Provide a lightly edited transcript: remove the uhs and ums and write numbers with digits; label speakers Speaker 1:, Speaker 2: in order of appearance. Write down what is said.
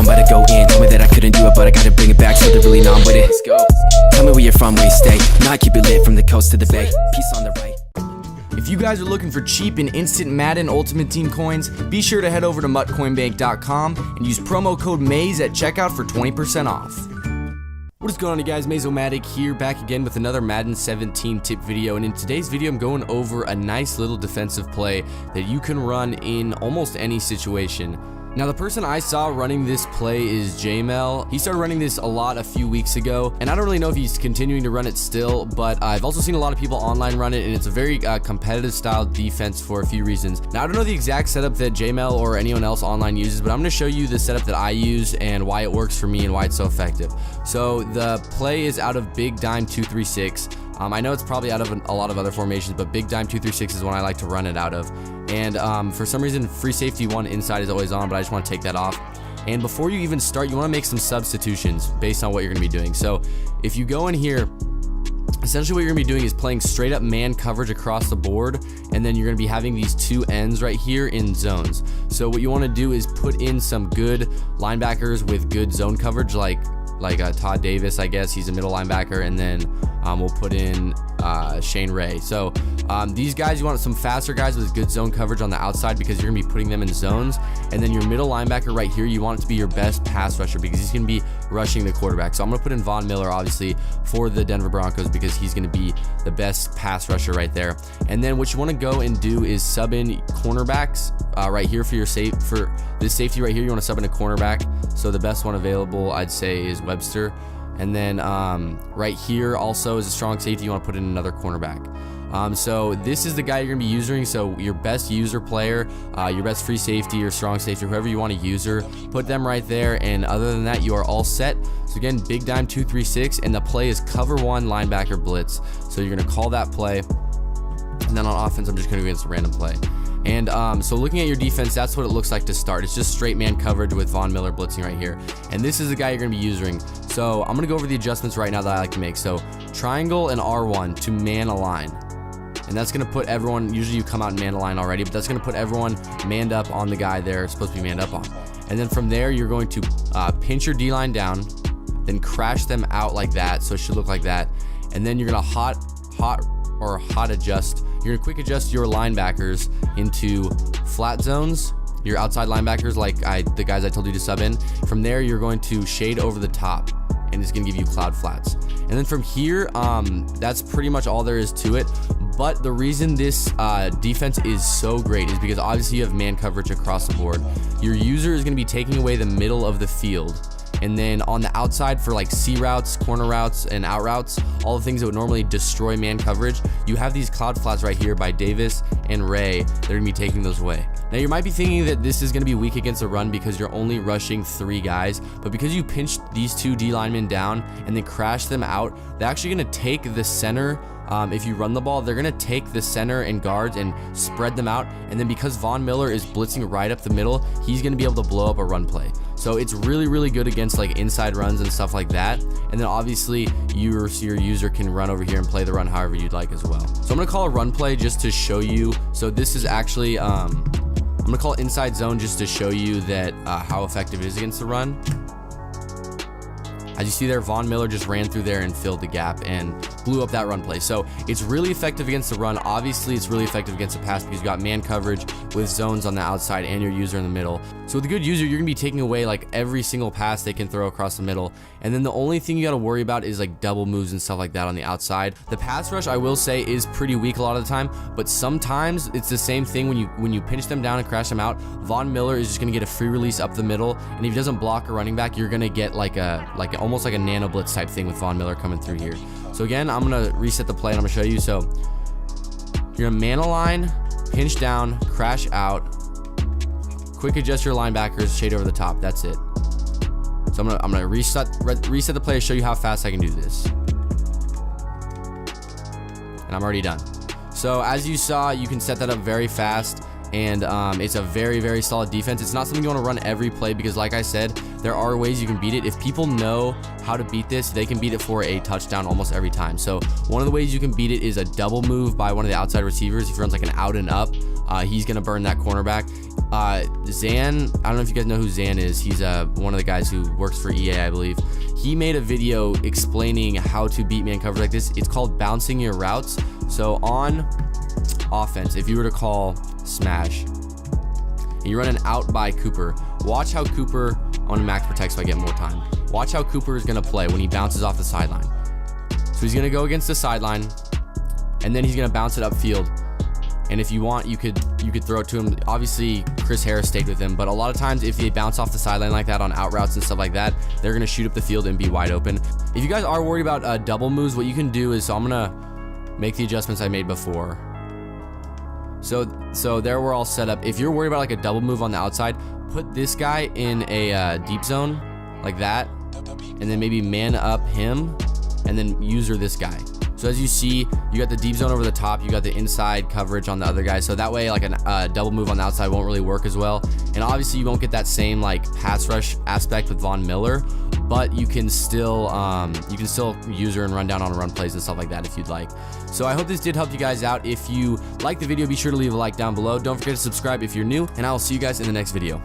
Speaker 1: I'm about to go in. Told me that I couldn't do it, but I gotta bring it back, so they're really numb with it. Let's go. Tell me where you're from, where you stay. Now I keep it lit from the coast to the bay. Peace on the right.
Speaker 2: If you guys are looking for cheap and instant Madden Ultimate Team coins, be sure to head over to muttcoinbank.com and use promo code MAZE at checkout for 20% off. What is going on, you guys? Mazomatic here, back again with another Madden 17 tip video, and in today's video I'm going over a nice little defensive play that you can run in almost any situation. Now, the person I saw running this play is Jamel. He started running this a lot a few weeks ago, and I don't really know if he's continuing to run it still, but I've also seen a lot of people online run it, and it's a very competitive style defense for a few reasons. Now, I don't know the exact setup that Jamel or anyone else online uses, but I'm going to show you the setup that I use and why it works for me and why it's so effective. So the play is out of Big Dime 236. I know it's probably out of a lot of other formations, but Big Dime 236 is one I like to run it out of. And for some reason, free safety 1 inside is always on, but I just want to take that off. And before you even start, you want to make some substitutions based on what you're going to be doing. So if you go in here, essentially what you're going to be doing is playing straight up man coverage across the board, and then you're going to be having these two ends right here in zones. So what you want to do is put in some good linebackers with good zone coverage, like Todd Davis, I guess. He's a middle linebacker, and then we'll put in Shane Ray. So these guys, you want some faster guys with good zone coverage on the outside because you're gonna be putting them in zones. And then your middle linebacker right here, you want it to be your best pass rusher because he's gonna be rushing the quarterback. So I'm gonna put in Von Miller, obviously, for the Denver Broncos because he's gonna be the best pass rusher right there. And then what you want to go and do is sub in cornerbacks right here for this safety right here. You want to sub in a cornerback. So the best one available, I'd say, is Webster. And then right here also is a strong safety. You want to put in another cornerback. So this is the guy you're gonna be using. So your best user player, your best free safety, your strong safety, whoever you want to user, put them right there. And other than that, you are all set. So again, Big Dime 236, and the play is cover 1 linebacker blitz. So you're gonna call that play, and then on offense, I'm just gonna go against a random play. And so looking at your defense, that's what it looks like to start. It's just straight man coverage with Von Miller blitzing right here. And this is the guy you're going to be using. So I'm going to go over the adjustments right now that I like to make. So triangle and R1 to man align. And that's going to put everyone, usually you come out and man align already, but that's going to put everyone manned up on the guy they're supposed to be manned up on. And then from there, you're going to pinch your D-line down, then crash them out like that. So it should look like that. And then you're going to hot adjust. You're gonna quick adjust your linebackers into flat zones, your outside linebackers, like the guys I told you to sub in. From there, you're going to shade over the top, and it's gonna give you cloud flats. And then from here, that's pretty much all there is to it. But the reason this defense is so great is because obviously you have man coverage across the board. Your user is gonna be taking away the middle of the field. And then on the outside for like C routes, corner routes, and out routes, all the things that would normally destroy man coverage, you have these cloud flats right here by Davis and Ray. They're gonna be taking those away. Now you might be thinking that this is gonna be weak against the run because you're only rushing 3 guys, but because you pinched these 2 D linemen down and then crash them out, they're actually gonna take the center. If you run the ball, they're gonna take the center and guards and spread them out. And then because Von Miller is blitzing right up the middle, he's gonna be able to blow up a run play. So it's really, really good against like inside runs and stuff like that. And then obviously your user can run over here and play the run however you'd like as well. So I'm gonna call a run play just to show you. So this is actually, I'm gonna call it inside zone just to show you that how effective it is against the run. As you see there, Von Miller just ran through there and filled the gap and blew up that run play. So it's really effective against the run. Obviously, it's really effective against the pass because you got man coverage with zones on the outside and your user in the middle. So with a good user, you're gonna be taking away like every single pass they can throw across the middle. And then the only thing you gotta worry about is like double moves and stuff like that on the outside. The pass rush, I will say, is pretty weak a lot of the time, but sometimes it's the same thing when you pinch them down and crash them out. Von Miller is just gonna get a free release up the middle, and if he doesn't block a running back, you're gonna get like almost like a nano blitz type thing with Von Miller coming through here. So again, I'm gonna reset the play and I'm gonna show you. So you're gonna man align, pinch down, crash out, quick adjust your linebackers, shade over the top. That's it. So I'm gonna reset the play to show you how fast I can do this. And I'm already done. So as you saw, you can set that up very fast. And it's a very, very solid defense. It's not something you want to run every play because, like I said, there are ways you can beat it. If people know how to beat this, they can beat it for a touchdown almost every time. So one of the ways you can beat it is a double move by one of the outside receivers. If he runs like an out and up, he's gonna burn that cornerback. Zan, I don't know if you guys know who Zan is. He's one of the guys who works for EA, I believe. He made a video explaining how to beat man coverage like this. It's called bouncing your routes. So on offense, if you were to call smash and you run an out by Cooper, watch how Cooper, I want to max protect so I get more time. Watch how Cooper is going to play when he bounces off the sideline. So he's going to go against the sideline, and then he's going to bounce it upfield. And if you want, you could throw it to him. Obviously, Chris Harris stayed with him, but a lot of times if they bounce off the sideline like that on out routes and stuff like that, they're going to shoot up the field and be wide open. If you guys are worried about double moves, what you can do is, so I'm going to make the adjustments I made before. So there we're all set up. If you're worried about like a double move on the outside, put this guy in a deep zone like that, and then maybe man up him, and then user this guy. So as you see, you got the deep zone over the top, you got the inside coverage on the other guy. So that way, like a double move on the outside won't really work as well. And obviously, you won't get that same like pass rush aspect with Von Miller, but you can still user and run down on run plays and stuff like that if you'd like. So I hope this did help you guys out. If you liked the video, be sure to leave a like down below. Don't forget to subscribe if you're new, and I will see you guys in the next video.